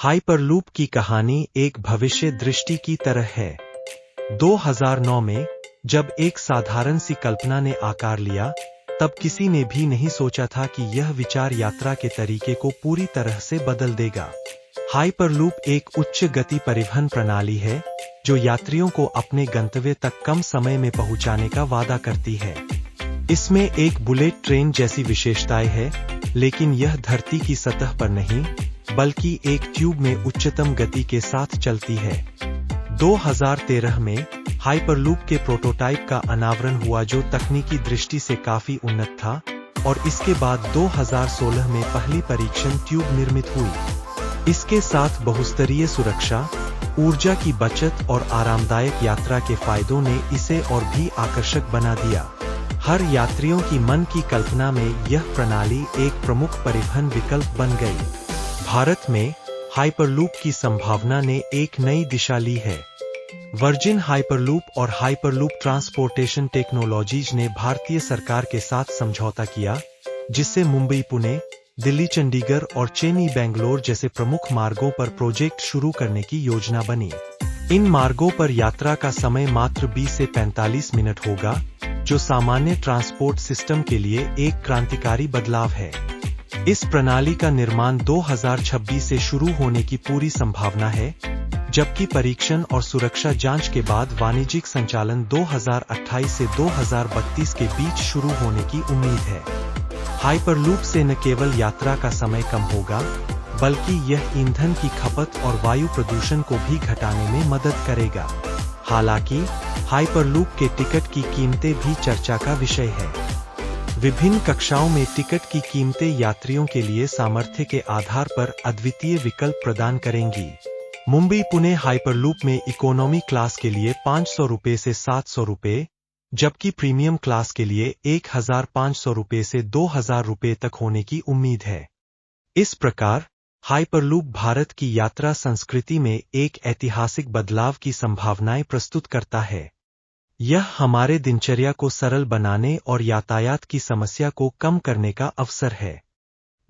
Hyperloop की कहानी एक भविष्य दृष्टि की तरह है। 2009 में जब एक साधारण सी कल्पना ने आकार लिया, तब किसी ने भी नहीं सोचा था कि यह विचार यात्रा के तरीके को पूरी तरह से बदल देगा। हाइपरलूप एक उच्च गति परिवहन प्रणाली है जो यात्रियों को अपने गंतव्य तक कम समय में पहुंचाने का वादा करती है। इसमें एक बुलेट ट्रेन जैसी विशेषताएं है, लेकिन यह धरती की सतह पर नहीं बल्कि एक ट्यूब में उच्चतम गति के साथ चलती है। 2013 में हाइपरलूप के प्रोटोटाइप का अनावरण हुआ जो तकनीकी दृष्टि से काफी उन्नत था, और इसके बाद 2016 में पहली परीक्षण ट्यूब निर्मित हुई। इसके साथ बहुस्तरीय सुरक्षा, ऊर्जा की बचत और आरामदायक यात्रा के फायदों ने इसे और भी आकर्षक बना दिया। हर यात्रियों की मन की कल्पना में यह प्रणाली एक प्रमुख परिवहन विकल्प बन गई। भारत में हाइपरलूप की संभावना ने एक नई दिशा ली है। वर्जिन हाइपरलूप और हाइपरलूप ट्रांसपोर्टेशन टेक्नोलॉजीज ने भारतीय सरकार के साथ समझौता किया, जिससे मुंबई पुणे, दिल्ली चंडीगढ़ और चेन्नई बेंगलोर जैसे प्रमुख मार्गों पर प्रोजेक्ट शुरू करने की योजना बनी। इन मार्गों पर यात्रा का समय मात्र 20 से 45 मिनट होगा, जो सामान्य ट्रांसपोर्ट सिस्टम के लिए एक क्रांतिकारी बदलाव है। इस प्रणाली का निर्माण 2026 से शुरू होने की पूरी संभावना है, जबकि परीक्षण और सुरक्षा जांच के बाद वाणिज्यिक संचालन 2028 से 2032 के बीच शुरू होने की उम्मीद है। हाइपरलूप से न केवल यात्रा का समय कम होगा, बल्कि यह ईंधन की खपत और वायु प्रदूषण को भी घटाने में मदद करेगा। हालांकि हाइपरलूप के टिकट की कीमतें भी चर्चा का विषय है। विभिन्न कक्षाओं में टिकट की कीमतें यात्रियों के लिए सामर्थ्य के आधार पर अद्वितीय विकल्प प्रदान करेंगी। मुंबई पुणे हाइपरलूप में इकोनॉमी क्लास के लिए 500 रुपये से 700 रुपये, जबकि प्रीमियम क्लास के लिए 1500 रुपये से 2000 रुपये तक होने की उम्मीद है। इस प्रकार हाइपरलूप भारत की यात्रा संस्कृति में एक ऐतिहासिक बदलाव की संभावनाएं प्रस्तुत करता है। यह हमारे दिनचर्या को सरल बनाने और यातायात की समस्या को कम करने का अवसर है।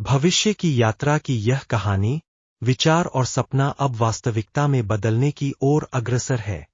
भविष्य की यात्रा की यह कहानी, विचार और सपना अब वास्तविकता में बदलने की ओर अग्रसर है।